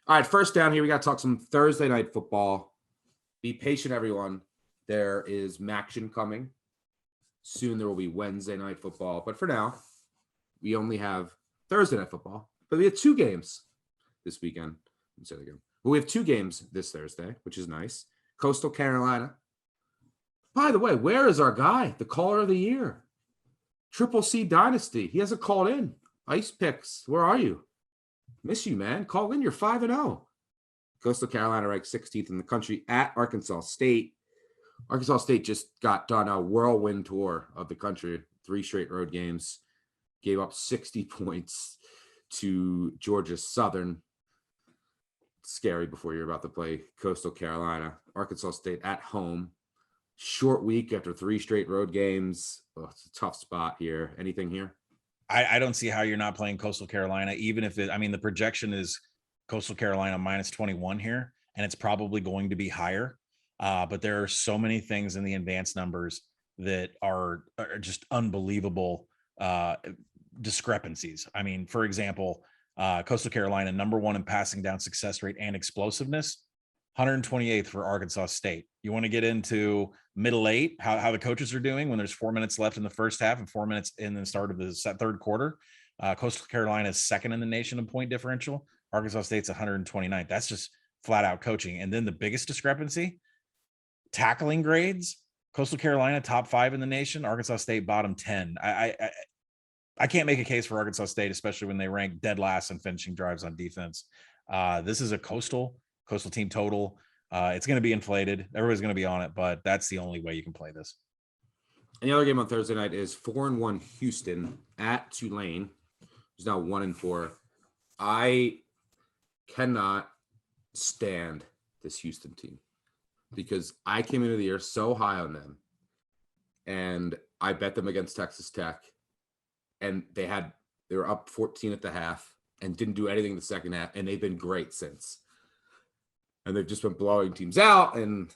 All right, first down here, we got to talk some Thursday night football. Be patient, everyone. There is Maction coming. Soon there will be Wednesday night football. But for now, we only have Thursday night football. But we have two games this weekend. Let's say that again. Well, we have two games this Thursday, which is nice. Coastal Carolina. By the way, where is our guy, the caller of the year? Triple C Dynasty. He hasn't called in. Ice Picks. Where are you? Miss you, man. Call in. You're 5-0. Coastal Carolina ranked 16th in the country at Arkansas State. Arkansas State just got done a whirlwind tour of the country. 3 straight road games. Gave up 60 points to Georgia Southern. Scary before you're about to play Coastal Carolina. Arkansas State at home. Short week after 3 straight road games. Oh, it's a tough spot here. Anything here? I don't see how you're not playing Coastal Carolina, even if the projection is Coastal Carolina -21 here, and it's probably going to be higher. But there are so many things in the advanced numbers that are just unbelievable discrepancies. I mean, for example, Coastal Carolina, number 1 in passing down success rate and explosiveness, 128th for Arkansas State. You want to get into middle 8, how the coaches are doing when there's 4 minutes left in the first half and 4 minutes in the start of the third quarter. Coastal Carolina is 2nd in the nation in point differential. Arkansas State's 129th. That's just flat out coaching. And then the biggest discrepancy, tackling grades. Coastal Carolina top 5 in the nation. Arkansas State bottom 10. I can't make a case for Arkansas State, especially when they rank dead last in finishing drives on defense. This is a coastal team total. It's going to be inflated. Everybody's going to be on it, but that's the only way you can play this. And the other game on Thursday night is 4-1 Houston at Tulane, who's now 1-4. I cannot stand this Houston team because I came into the year so high on them, and I bet them against Texas Tech, and they were up 14 at the half and didn't do anything in the second half, and they've been great since. And they've just been blowing teams out, and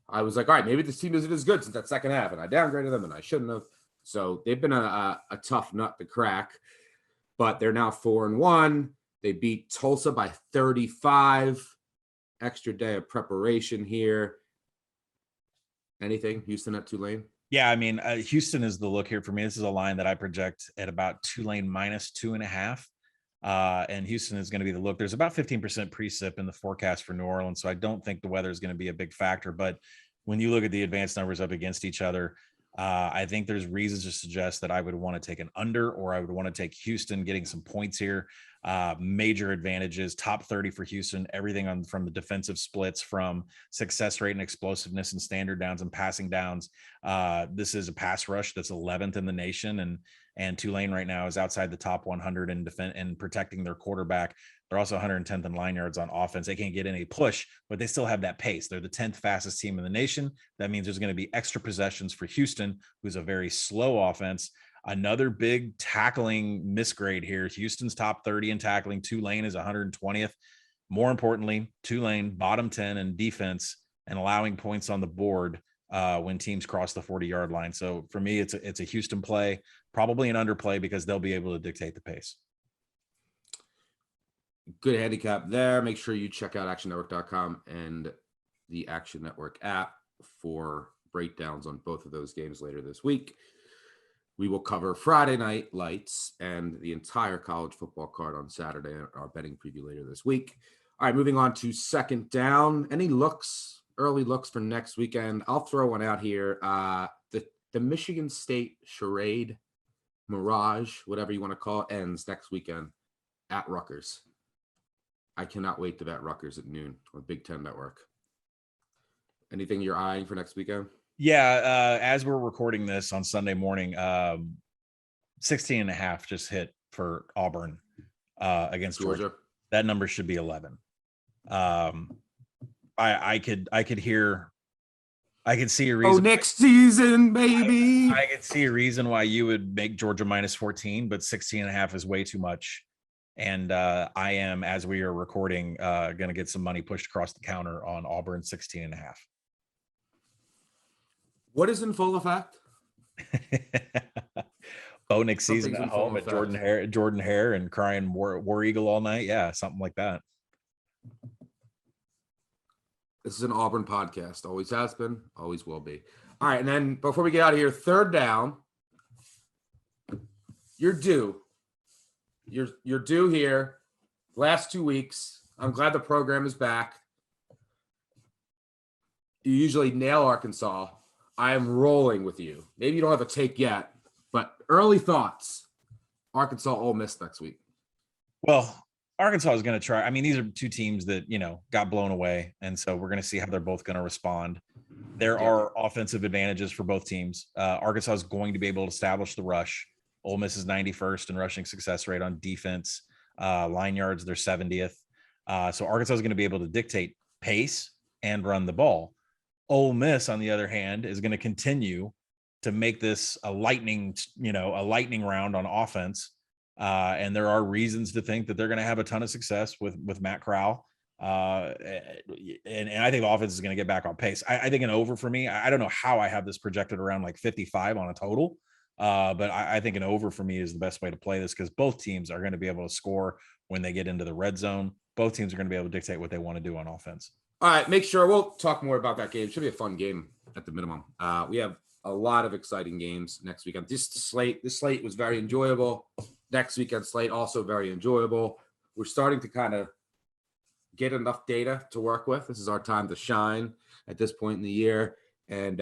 I was like, all right, maybe this team isn't as good since that second half, and I downgraded them, and I shouldn't have. So they've been a tough nut to crack, but they're now 4-1. They beat Tulsa by 35. Extra day of preparation here. Anything? Houston at Tulane? Yeah, I mean, Houston is the look here for me. This is a line that I project at about Tulane -2.5. And Houston is going to be the look. There's about 15% precip in the forecast for New Orleans, so I don't think the weather is going to be a big factor. But when you look at the advanced numbers up against each other, I think there's reasons to suggest that I would want to take an under, or I would want to take Houston getting some points here. Major advantages, top 30 for Houston, everything from the defensive splits, from success rate and explosiveness and standard downs and passing downs. This is a pass rush that's 11th in the nation, and Tulane right now is outside the top 100 in defense and protecting their quarterback. They're also 110th in line yards on offense. They can't get any push, but they still have that pace. They're the 10th fastest team in the nation. That means there's going to be extra possessions for Houston, who's a very slow offense. Another big tackling misgrade here. Houston's top 30 in tackling. Tulane is 120th. More importantly, Tulane bottom 10 in defense and allowing points on the board when teams cross the 40-yard line. So for me, it's a Houston play, probably an underplay because they'll be able to dictate the pace. Good handicap there. Make sure you check out actionnetwork.com and the Action Network app for breakdowns on both of those games later this week. We will cover Friday night lights and the entire college football card on Saturday, our betting preview later this week. All right, moving on to second down. Any early looks for next weekend? I'll throw one out here. The Michigan State charade, mirage, whatever you want to call it, ends next weekend at Rutgers. I cannot wait to bet Rutgers at noon on Big Ten Network. Anything you're eyeing for next weekend? Yeah, as we're recording this on Sunday morning, 16.5 just hit for Auburn against Georgia. That number should be 11. I could see a reason. Oh, next season, baby. I could see a reason why you would make Georgia -14, but 16.5 is way too much. And I am, as we are recording, going to get some money pushed across the counter on Auburn 16.5. What is in full effect? Bo Nick season at home at Jordan Hare and crying War Eagle all night. Yeah, something like that. This is an Auburn podcast. Always has been, always will be. All right, and then before we get out of here, third down. You're due. You're due here. Last 2 weeks. I'm glad the program is back. You usually nail Arkansas. I am rolling with you. Maybe you don't have a take yet, but early thoughts. Arkansas, Ole Miss next week. Well, Arkansas is going to try. I mean, these are two teams that, got blown away. And so we're going to see how they're both going to respond. There are offensive advantages for both teams. Arkansas is going to be able to establish the rush. Ole Miss is 91st in rushing success rate on defense. Line yards, they're 70th. So Arkansas is going to be able to dictate pace and run the ball. Ole Miss, on the other hand, is going to continue to make this a lightning round on offense. And there are reasons to think that they're going to have a ton of success with Matt Corral. And I think the offense is going to get back on pace. I think an over for me. I don't know how I have this projected around like 55 on a total. But I think an over for me is the best way to play this because both teams are going to be able to score when they get into the red zone. Both teams are going to be able to dictate what they want to do on offense. All right, make sure we'll talk more about that game. It should be a fun game at the minimum. We have a lot of exciting games next weekend. This slate was very enjoyable. Next weekend slate also very enjoyable. We're starting to kind of get enough data to work with. This is our time to shine at this point in the year. And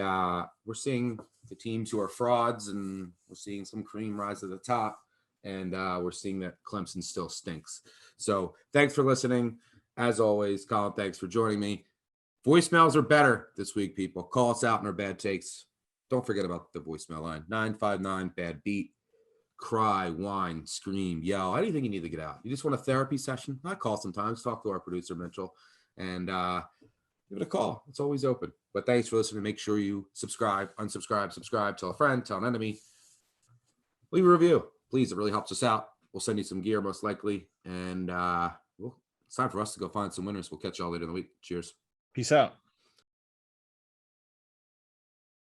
we're seeing the teams who are frauds, and we're seeing some cream rise to the top. And we're seeing that Clemson still stinks. So thanks for listening. As always, Collin, thanks for joining me. Voicemails are better this week, people. Call us out in our bad takes. Don't forget about the voicemail line, 959-BAD-BEAT. Cry, whine, scream, yell, anything you need to get out. You just want a therapy session? I call sometimes. Talk to our producer, Mitchell, and give it a call. It's always open. But thanks for listening. Make sure you subscribe, unsubscribe, subscribe, tell a friend, tell an enemy. Leave a review. Please, it really helps us out. We'll send you some gear most likely. And it's time for us to go find some winners. We'll catch y'all later in the week. Cheers. Peace out.